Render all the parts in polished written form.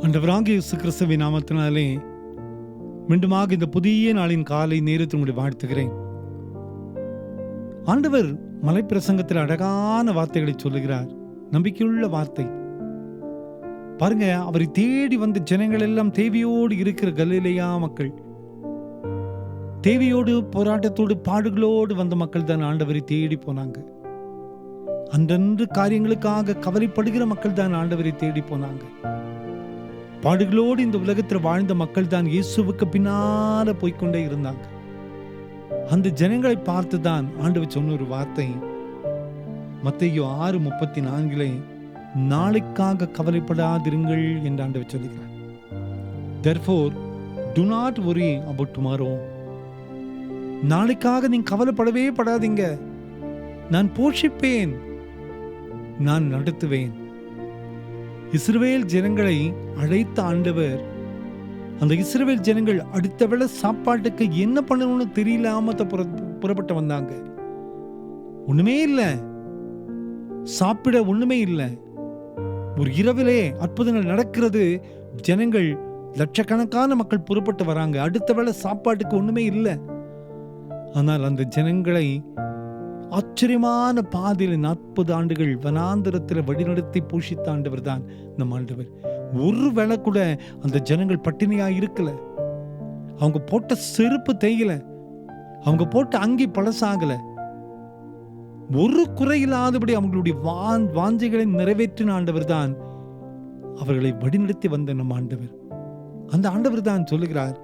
ஆண்டவராகிய இயேசு கிறிஸ்துவின் நாமத்தினாலே மீண்டுமாக இந்த புதிய நாளின் காலை நேரத்தில் உங்களை வாழ்த்துகிறேன். ஆண்டவர் மலைப்பிரசங்கத்தில் அழகான வார்த்தைகளை சொல்லுகிறார். நம்பிக்கையுள்ள வார்த்தை பாருங்க. அவரை தேடி வந்த ஜனங்கள் எல்லாம் தேவையோடு இருக்கிற கலிலேயா மக்கள், தேவையோடு போராட்டத்தோடு பாடுகளோடு வந்த மக்கள் தான் ஆண்டவரை தேடி போனாங்க. அன்றன்று காரியங்களுக்காக கவலைப்படுகிற மக்கள் தான் ஆண்டவரை தேடி போனாங்க. பாடுகளோடு இந்த உலகத்தில் வாழ்ந்த மக்கள் தான் இயேசுவுக்கு பின்னால போய்கொண்டே இருந்தாங்க. அந்த ஜனங்களை பார்த்து தான் ஆண்டவர் சொன்ன ஒரு வார்த்தை மத்தேயு 6:34 நாளைக்காக கவலைப்படாதிருங்கள் என்று ஆண்டவர் சொல்லுகிறார். Therefore, do not worry about tomorrow. நாளைக்காக நீங்க கவலைப்படவே படாதீங்க. நான் போஷிப்பேன், நான் நடத்துவேன். இஸ்ரவேல் ஜனங்களை அழைத்த ஆண்டவர், அந்த இஸ்ரவேல் ஜனங்கள் அடுத்த வேளை சாப்பாட்டுக்கு என்ன பண்ணணும்னு தெரியலாம புறப்பட்டு வந்தாங்க. ஒண்ணுமே இல்லை, சாப்பிட ஒண்ணுமே இல்லை. ஒரு இரவிலே அற்புதங்கள் நடக்கிறது. ஜனங்கள் லட்சக்கணக்கான மக்கள் புறப்பட்டு வராங்க. அடுத்த வேளை சாப்பாட்டுக்கு ஒண்ணுமே இல்லை. ஆனால் அந்த ஜனங்களை ஆச்சரியமான பாதையில் 40 ஆண்டுகள் வனாந்தரத்தில் வழிநடத்தி போஷித்த ஆண்டவர் தான் நம் ஆண்டவர். ஒரு வேளை கூட அந்த ஜனங்கள் பட்டினியா இருக்கல. அவங்க போட்ட செருப்பு தேயல, அவங்க போட்ட அங்கி பழசாகல. ஒரு குறையில்லாதபடி அவங்களுடைய வாஞ்சைகளை நிறைவேற்றின ஆண்டவர் தான் அவர்களை வழிநடத்தி வந்த நம் ஆண்டவர். அந்த ஆண்டவர் தான் சொல்லுகிறார்,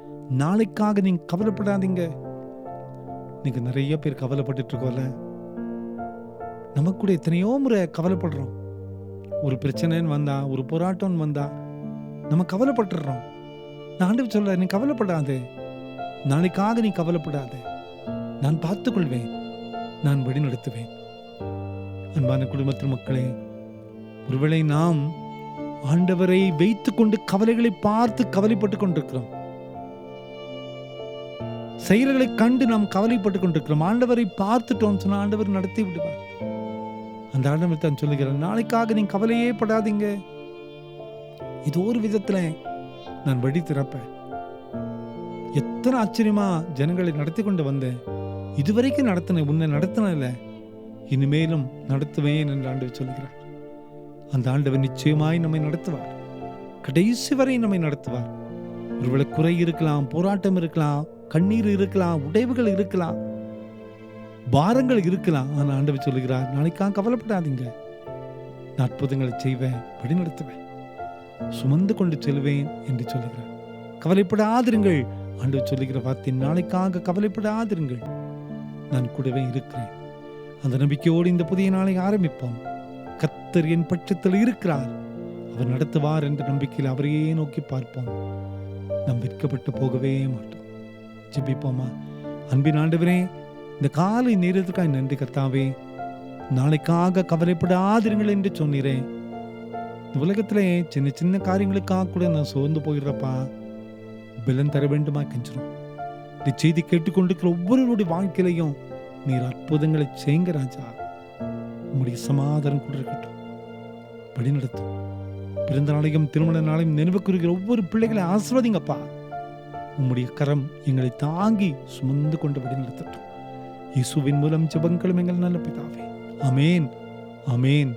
நாளைக்காக நீங்க கவலைப்படாதீங்க. நீங்க நிறைய பேர் கவலைப்பட்டு இருக்கோம்ல. நமக்கு கூட எத்தனையோ முறை கவலைப்படுறோம். ஒரு பிரச்சனைன்னு வந்தா, ஒரு போராட்டம் வந்தா நம்ம கவலைப்பட்டுறோம். நான் ஆண்டவர் சொல்ல, நீ கவலைப்படாதே, நாளைக்காக நீ கவலைப்படாதே, நான் பார்த்துக்கொள்வேன், நான் வழிநடத்துவேன். அன்பான குடும்பத்தின் மக்களே, ஒருவேளை நாம் ஆண்டவரை வைத்துக் கொண்டு கவலைகளை பார்த்து கவலைப்பட்டு கொண்டிருக்கிறோம். செயல்களை கண்டு நாம் கவலைப்பட்டு கொண்டிருக்கிறோம். ஆண்டவரை பார்த்துட்டோம் சொன்னா ஆண்டவர் நடத்தி விடுவார். அந்த ஆண்டவர் தான் சொல்லுகிறார், நாளைக்காக நீங்க கவலையே படாதீங்க. இது ஒரு விதத்துல நான் வழி திறப்பேன். எத்தனை ஆச்சரியமா ஜனங்களை நடத்தி கொண்டு வந்தேன். இதுவரைக்கும் நடத்தின, உன்னை நடத்தின, இனிமேலும் நடத்துவேன் என்று ஆண்டவர் சொல்லுகிறார். அந்த ஆண்டவர் நிச்சயமாய் நம்மை நடத்துவார். கடைசி வரை நம்மை நடத்துவார். ஒருவேளை குறை இருக்கலாம், போராட்டம் இருக்கலாம், கண்ணீர் இருக்கலாம், உடைவுகள் இருக்கலாம், பாரங்கள் இருக்கலாம். ஆனால் ஆண்டவர் சொல்லுகிறார், நாளைக்காக கவலைப்படாதீங்க, நான் அற்புதங்களை செய்வேன், வழிநடத்துவேன், சுமந்து கொண்டு செல்வேன் என்று சொல்லுகிறார். கவலைப்படாதிருங்கள். ஆண்டவர் சொல்லுகிற வார்த்தை, நாளைக்காக கவலைப்படாதிருங்கள், நான் கூடவே இருக்கிறேன். அந்த நம்பிக்கையோடு இந்த புதிய நாளை ஆரம்பிப்போம். கர்த்தர் என் பட்சத்தில் இருக்கிறார், அவர் நடத்துவார் என்ற நம்பிக்கையில் அவரையே நோக்கி பார்ப்போம். நாம் வெட்கப்பட்டு போகவே மாட்டோம். ஜெபிப்போமா. அன்பின் ஆண்டவரே, இந்த காலை நேரத்துக்காக நன்றி கர்த்தாவே. நாளைக்காக கவலைப்படாதிருங்கள் என்று சொன்னீரே. இந்த உலகத்திலே சின்ன சின்ன காரியங்களுக்காக கூட நான் சோர்ந்து போயிடுறப்பா, பலன் தர வேண்டுமா கெஞ்சிரும். இந்த செய்தி கேட்டுக்கொண்டிருக்கிற ஒவ்வொருவருடைய வாழ்க்கையிலையும் நீர் அற்புதங்களை செய்யுங்க ராஜா. உங்களுடைய சமாதானம் கூட இருக்கட்டும், வழி நடத்தும். பிறந்த நாளையும் திருமண நாளையும் நினைவுக்குறுகிற ஒவ்வொரு பிள்ளைகளை ஆசீர்வதிங்கப்பா. உம்முடைய கரம் எங்களை தாங்கி சுமந்து கொண்டு வழி நடத்தட்டும். இயேசுவின் மூலம் ஜெபங்களும் எங்கள் நல்ல பிதாவே. ஆமேன், ஆமேன்.